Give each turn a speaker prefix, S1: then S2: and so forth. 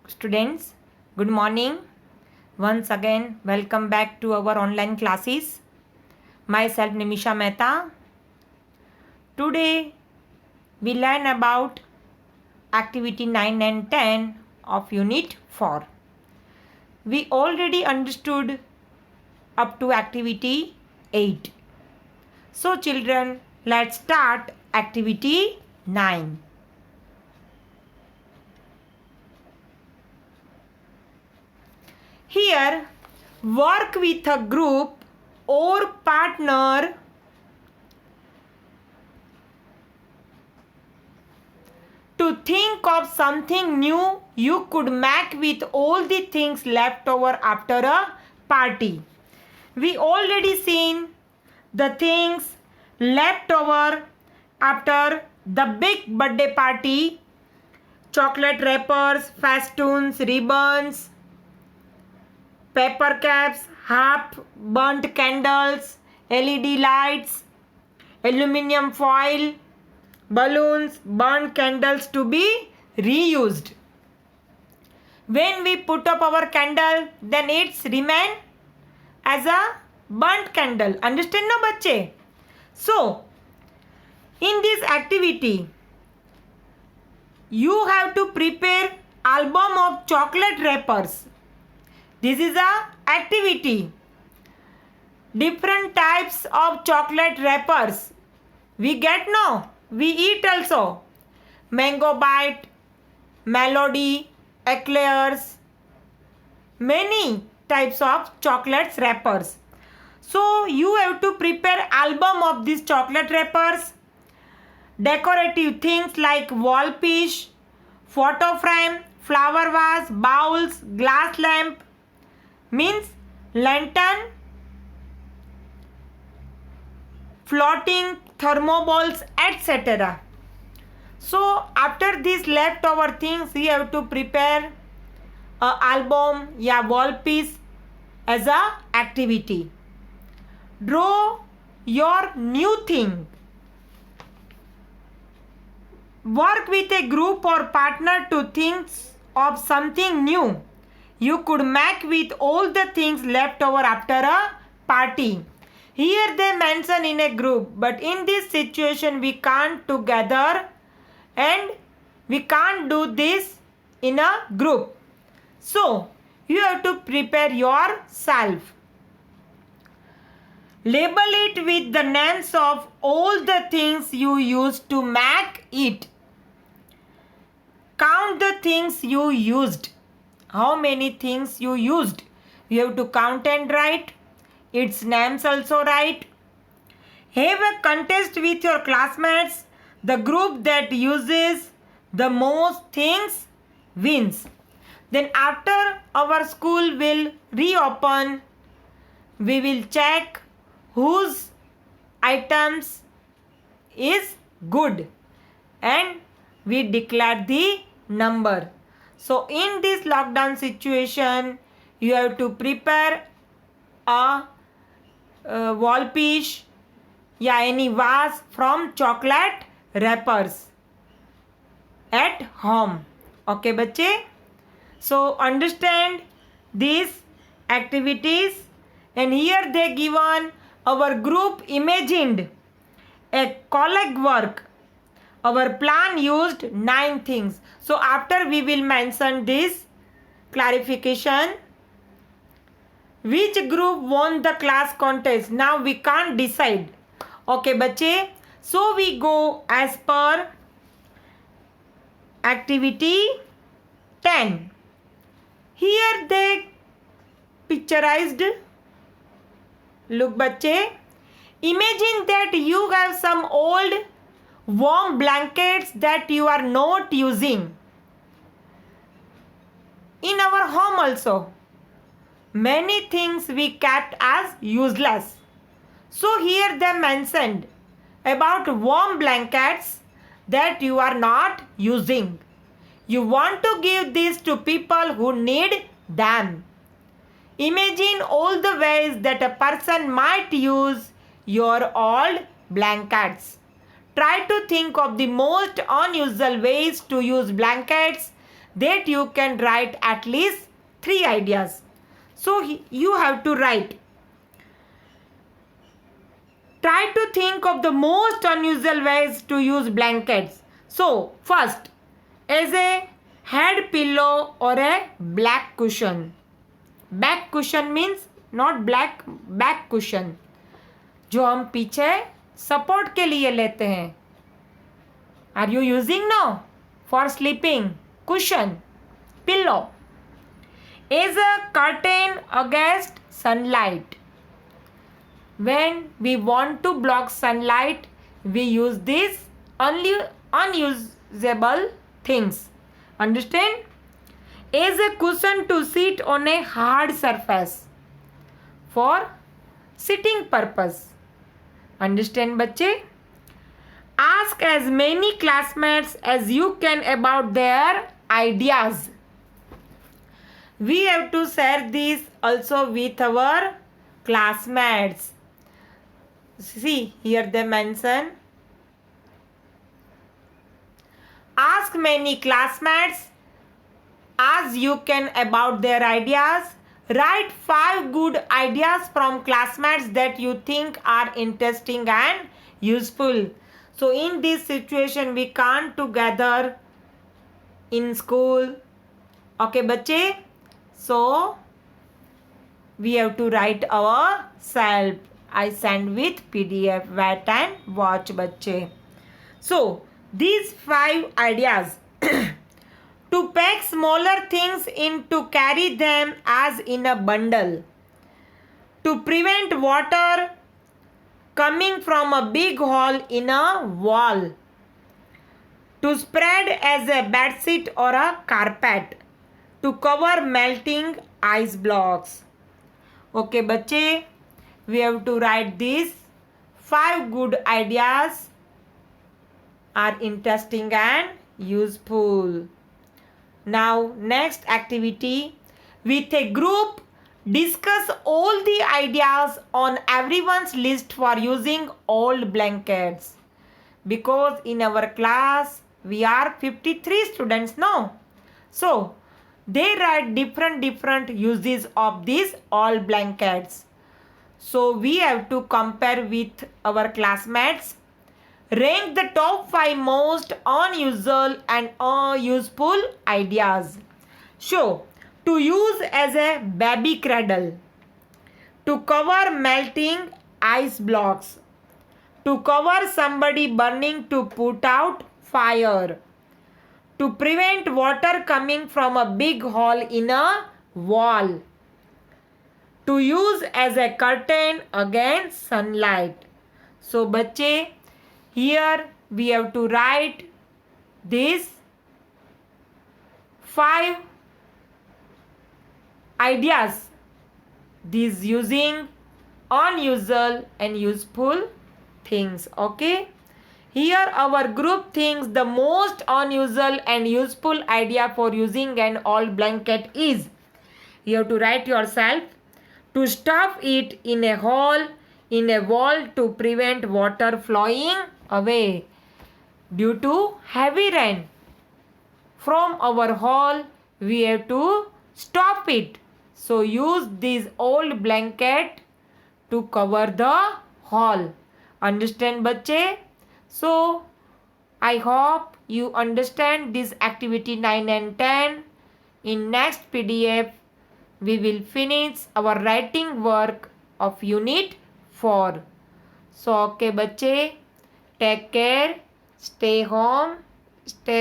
S1: Students, good morning. Once again, welcome back to our online classes. Myself Nimisha Mehta. Today, we learn about activity 9 and 10 of unit 4. We already understood up to activity 8. So children, let's start activity 9. Here, work with a group or partner to think of something new you could make with all the things left over after a party. We already seen the things left over after the big birthday party: chocolate wrappers, festoons, ribbons, paper caps, half burnt candles, LED lights, aluminum foil, balloons, burnt candles to be reused. When we put up our candle, then it's remain as a burnt candle. Understand no bacche? So, in this activity, you have to prepare album of chocolate wrappers. This is a activity. Different types of chocolate wrappers. We get no? We eat also. Mango bite, melody, eclairs. Many types of chocolate wrappers. So you have to prepare album of these chocolate wrappers. Decorative things like wall piece, photo frame, flower vase, bowls, glass lamp, means lantern, floating thermoballs, etc. So after these leftover things, we have to prepare a album या wall piece as a activity. Draw your new thing. Work with a group or partner to think of something new you could make with all the things left over after a party. Here they mention in a group, but in this situation we can't together and we can't do this in a group. So you have to prepare yourself. Label it with the names of all the things you used to make it. Count the things you used. How many things you used? You have to count and write. Its names also write. Have a contest with your classmates. The group that uses the most things wins. Then after our school will reopen, we will check whose items is good and we declare the number. So in this lockdown situation, you have to prepare a wall piece या any vase from chocolate wrappers at home. Okay बच्चे? So understand these activities, and here they given our group imagined a collect work. Our plan used 9 things. So after we will mention this clarification. Which group won the class contest? Now we can't decide. Okay बच्चे. So we go as per activity 10. Here they picturized. Look बच्चे. Imagine that you have some old warm blankets that you are not using. In our home also, many things we kept as useless. So here they mentioned about warm blankets that you are not using. You want to give this to people who need them. Imagine all the ways that a person might use your old blankets. Try to think of the most unusual ways to use blankets that you can write at least 3 ideas. So you have to write. Try to think of the most unusual ways to use blankets. So, first, as a head pillow or a back cushion. Back cushion means not black, back cushion. जो हम पीछे support के लिए लेते हैं. Are you using now? For sleeping, cushion, pillow. As a curtain against sunlight. When we want to block sunlight, we use these unusable things. Understand? As a cushion to sit on a hard surface for sitting purpose. Understand, बच्चे? Ask as many classmates as you can about their ideas. We have to share this also with our classmates. See, here they mention. Ask many classmates as you can about their ideas. Write 5 good ideas from classmates that you think are interesting and useful. So in this situation we can't together in school. Okay, बच्चे? So we have to write ourselves. I send with PDF. Wait and watch, बच्चे. So these 5 ideas. To pack smaller things in to carry them as in a bundle. To prevent water coming from a big hole in a wall. To spread as a bedsheet or a carpet. To cover melting ice blocks. Okay, बच्चे, we have to write these 5 good ideas are interesting and useful. Now, next activity. With a group, discuss all the ideas on everyone's list for using old blankets. Because in our class, we are 53 students now. So, they write different uses of these old blankets. So, we have to compare with our classmates. Rank the top 5 most unusual and useful ideas. So, to use as a baby cradle. To cover melting ice blocks. To cover somebody burning to put out fire. To prevent water coming from a big hole in a wall. To use as a curtain against sunlight. So, बच्चे, here we have to write these 5 ideas. These using unusual and useful things. Okay. Here our group thinks the most unusual and useful idea for using an old blanket is. You have to write yourself. To stuff it in a hole in a wall to prevent water flowing away due to heavy rain. From our hole we have to stop it. So use this old blanket to cover the hole. Understand, बच्चे? So I hope you understand this activity 9 and 10. In next PDF we will finish our writing work of unit 4. So okay, बच्चे, take care, stay home, stay